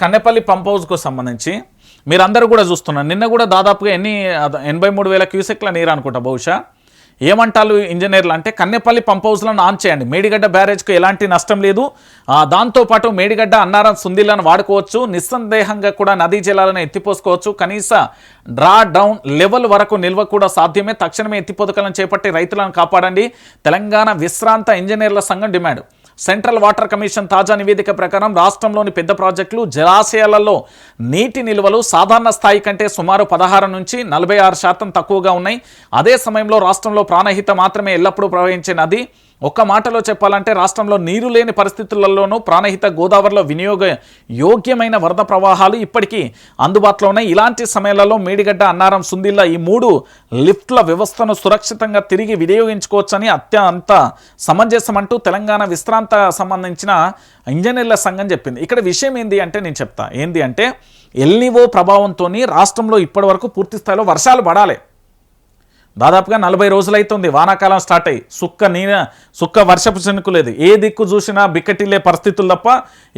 Kannepalli pump హౌస్కు సంబంధించి మీరందరూ కూడా చూస్తున్నారు. నిన్న కూడా దాదాపుగా 83,000 క్యూసెక్ల నీరు అనుకుంటా బహుశా. ఏమంటారు ఇంజనీర్లు అంటే కన్నెపల్లి పంప్ హౌస్లను ఆన్ చేయండి, మేడిగడ్డ బ్యారేజ్కు ఎలాంటి నష్టం లేదు, దాంతోపాటు మేడిగడ్డ అన్నారం సుందిలను వాడుకోవచ్చు, నిస్సందేహంగా కూడా నదీ జలాలను ఎత్తిపోసుకోవచ్చు, కనీస డ్రా డౌన్ లెవెల్ వరకు నిల్వ కూడా సాధ్యమే, తక్షణమే ఎత్తిపోతకలను చేపట్టి రైతులను కాపాడండి తెలంగాణ విశ్రాంత ఇంజనీర్ల సంఘం డిమాండ్. సెంట్రల్ వాటర్ కమిషన్ తాజా నివేదిక ప్రకారం రాష్ట్రంలోని పెద్ద ప్రాజెక్టులు జలాశయాలలో నీటి నిల్వలు సాధారణ స్థాయి కంటే సుమారు 16 నుంచి 46% తక్కువగా ఉన్నాయి. అదే సమయంలో రాష్ట్రంలో ప్రాణహిత మాత్రమే ఎల్లప్పుడూ ప్రవహించే నది. ఒక్క మాటలో చెప్పాలంటే రాష్ట్రంలో నీరు లేని పరిస్థితులలోనూ ప్రాణహిత గోదావరిలో వినియోగ యోగ్యమైన వరద ప్రవాహాలు ఇప్పటికీ అందుబాటులో ఉన్నాయి. ఇలాంటి సమయాలలో మేడిగడ్డ, అన్నారం, సుందిల్ల ఈ 3 లిఫ్ట్ల వ్యవస్థను సురక్షితంగా తిరిగి వినియోగించుకోవచ్చని అత్యంత సమంజసమంటూ తెలంగాణ విశ్రాంత సంబంధించిన ఇంజనీర్ల సంఘం చెప్పింది. ఇక్కడ విషయం ఏంది అంటే నేను చెప్తా ఏంది అంటే ఎల్నివో ప్రభావంతో రాష్ట్రంలో ఇప్పటి పూర్తి స్థాయిలో వర్షాలు పడాలి. దాదాపుగా 40 రోజులైతుంది వానాకాలం స్టార్ట్ అయ్యి, సుక్క వర్షపు చినుకు లేదు, ఏ దిక్కు చూసినా బిక్కటిల్లే పరిస్థితులు తప్ప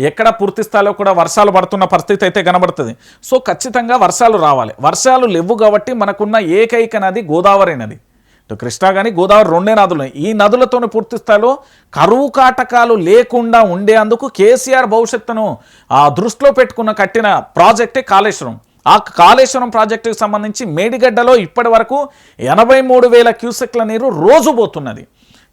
ఎక్కడ పూర్తి స్థాయిలో కూడా వర్షాలు పడుతున్న పరిస్థితి అయితే కనబడుతుంది. సో ఖచ్చితంగా వర్షాలు రావాలి. వర్షాలు లేవు కాబట్టి మనకున్న ఏకైక నది గోదావరి నది. కృష్ణా కానీ గోదావరి 2 నదులు. ఈ నదులతో పూర్తి స్థాయిలో కరువు కాటకాలు లేకుండా ఉండేందుకు కేసీఆర్ భవిష్యత్తును దృష్టిలో పెట్టుకున్న కట్టిన ప్రాజెక్టే కాళేశ్వరం. ఆ కాళేశ్వరం ప్రాజెక్టుకు సంబంధించి మేడిగడ్డలో ఇప్పటి వరకు 83,000 క్యూసెక్ల నీరు రోజు పోతున్నది.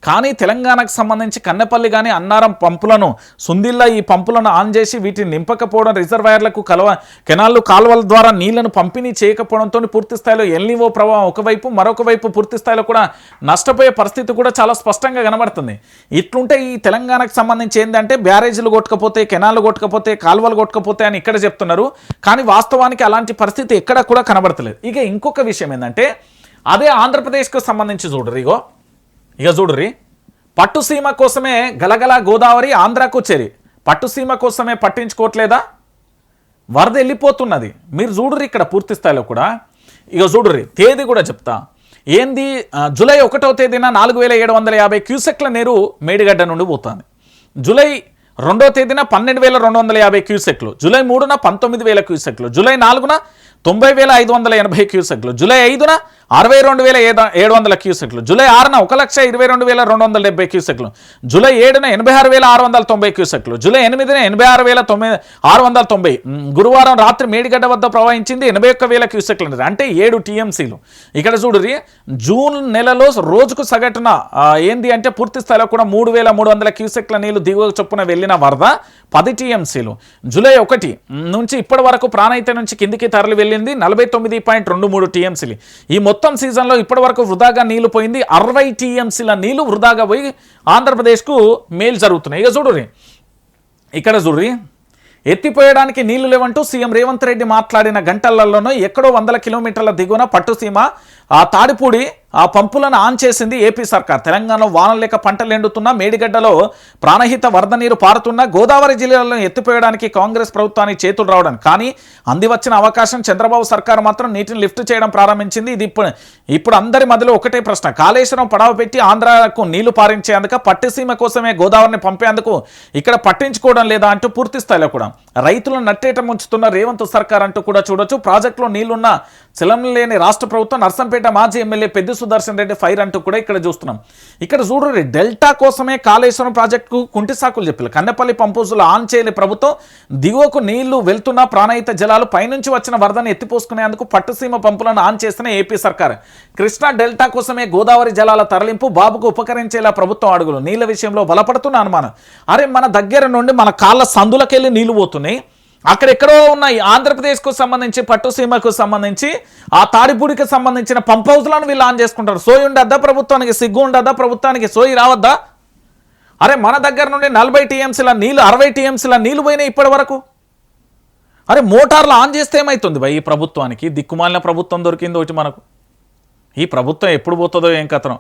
కానీ తెలంగాణకు సంబంధించి కన్నెపల్లి కానీ అన్నారం పంపులను, సుందిల్లా ఈ పంపులను ఆన్ చేసి వీటిని నింపకపోవడం, రిజర్వాయర్లకు కెనాళ్ళు కాలువల ద్వారా నీళ్లను పంపిణీ చేయకపోవడంతో పూర్తి స్థాయిలో ఎల్నివో ప్రభావం ఒకవైపు, మరొక వైపు పూర్తి స్థాయిలో కూడా నష్టపోయే పరిస్థితి కూడా చాలా స్పష్టంగా కనబడుతుంది. ఇట్లుంటే ఈ తెలంగాణకు సంబంధించి ఏంటంటే బ్యారేజీలు కొట్టకపోతే, కెనాళ్ళు కొట్టకపోతే, కాలువలు కొట్టకపోతే అని ఇక్కడ చెప్తున్నారు. కానీ వాస్తవానికి అలాంటి పరిస్థితి ఎక్కడ కూడా కనబడతలేదు. ఇక ఇంకొక విషయం ఏంటంటే అదే ఆంధ్రప్రదేశ్కు సంబంధించి చూడరి పట్టుసీమ కోసమే గలగల గోదావరి ఆంధ్రాకు చేరి పట్టుసీమ కోసమే పట్టించుకోవట్లేదా? వరద వెళ్ళిపోతున్నది. మీరు చూడరి ఇక్కడ పూర్తి స్థాయిలో కూడా. ఇక చూడరి తేదీ కూడా చెప్తా ఏంది. జూలై 1వ తేదీన 4,750 క్యూసెక్ల నీరు మేడిగడ్డ నుండి పోతుంది. జూలై 2వ తేదీన 12,250 క్యూసెక్లు, జూలై 3న 19,000 క్యూసెక్లు, జూలై 4న 90,580 క్యూసెక్లు, జూలై 5న 62,700 క్యూసెక్లు, జూలై 6న 1,22,270 క్యూసెక్లు, జూలై 7న 86,690 క్యూసెక్లు, జూలై 8న 86,690. గురువారం రాత్రి మేడిగడ్డ వద్ద ప్రవహించింది 81,000 క్యూసెక్లు, అంటే 7 టీఎంసీలు. ఇక్కడ చూడరి జూన్ నెలలో రోజుకు సగటున ఏంది అంటే పూర్తి స్థాయిలో కూడా 3,300 క్యూసెక్ల నీళ్లు దిగువ చొప్పున వెళ్ళిన వరద 10 టీఎంసీలు. జూలై 1 నుంచి ఇప్పటి వరకు ప్రాణహిత నుంచి కిందికి తరలి వెళ్ళింది 49.23 టీఎంసీలు. ఈ మొత్తం సీజన్లో ఇప్పటి వరకు వృధాగా నీళ్లు పోయింది 60 టీఎంసీల నీళ్లు వృధాగా పోయి ఆంధ్రప్రదేశ్కు మేలు జరుగుతున్నాయి. ఇక చూడరి ఇక్కడ చూడరి ఎత్తిపోయడానికి నీళ్లు లేవంటూ సీఎం రేవంత్ రెడ్డి మాట్లాడిన గంటలలోనూ ఎక్కడో 100 కిలోమీటర్ల దిగువన పట్టుసీమ తాడిపూడి పంపులను ఆన్ చేసింది ఏపీ సర్కార్. తెలంగాణలో వానలు లేక పంటలు ఎండుతున్నా, మేడిగడ్డలో ప్రాణహిత వరద నీరు పారుతున్నా గోదావరి జిల్లాలను ఎత్తిపోయడానికి కాంగ్రెస్ ప్రభుత్వానికి చేతులు రావడం. కానీ అందివచ్చిన అవకాశం చంద్రబాబు సర్కార్ మాత్రం నీటిని లిఫ్ట్ చేయడం ప్రారంభించింది. ఇది ఇప్పుడు అందరి మధ్యలో ఒకటే ప్రశ్న, కాళేశ్వరం పడవ పెట్టి ఆంధ్రాకు నీళ్లు పారించేందుకు, పట్టిసీమ కోసమే గోదావరిని పంపేందుకు ఇక్కడ పట్టించుకోవడం లేదా అంటూ పూర్తి స్థాయిలో కూడా రైతులను నట్టేట ముంచుతున్న రేవంత్ సర్కార్ అంటూ కూడా చూడొచ్చు. ప్రాజెక్టులో నీళ్లున్న చలం లేని రాష్ట్ర ప్రభుత్వం నర్సంపేట మాజీ ఎమ్మెల్యే పెద్ది సుదర్శన్ రెడ్డి ఫైర్ అంటూ కూడా ఇక్కడ చూస్తున్నాం. ఇక్కడ చూడరు డెల్టా కోసమే కాళేశ్వరం ప్రాజెక్టుకు కుంటి సాకులు చెప్పారు. కన్నెపల్లి పంపులు ఆన్ చేయలే ప్రభుత్వం, దిగువకు నీళ్లు వెళ్తున్న ప్రాణహిత జలాలు పైనుంచి వచ్చిన వరదను ఎత్తిపోసుకునేందుకు పట్టుసీమ పంపులను ఆన్ చేసిన ఏపీ సర్కార్. కృష్ణా డెల్టా కోసమే గోదావరి జలాల తరలింపు, బాబుకు ఉపకరించేలా ప్రభుత్వం అడుగులు. నీళ్ల విషయంలో బలపడుతున్న అనుమానం. అరే మన దగ్గర నుండి మన కాళ్ళ సందులకెళ్ళి నీళ్లు పోతున్నాయి, అక్కడెక్కడో ఉన్న ఆంధ్రప్రదేశ్కు సంబంధించి పట్టుసీమకు సంబంధించి ఆ తాడిపూడికి సంబంధించిన పంప్ హౌస్లను వీళ్ళు ఆన్ చేసుకుంటారు. సోయి ఉండద్దా ప్రభుత్వానికి? సిగ్గు ఉండద్దా ప్రభుత్వానికి? సోయి రావద్దా? అరే మన దగ్గర నుండి 40 టీఎంసీల నీళ్ళు, 60 టీఎంసీల నీళ్ళు పోయినాయి ఇప్పటి వరకు. అరే మోటార్లు ఆన్ చేస్తే ఏమవుతుంది భయ్? ఈ ప్రభుత్వానికి దిక్కుమాలిన ప్రభుత్వం దొరికింది ఒకటి మనకు. ఈ ప్రభుత్వం ఎప్పుడు పోతుందో ఏం కథనం.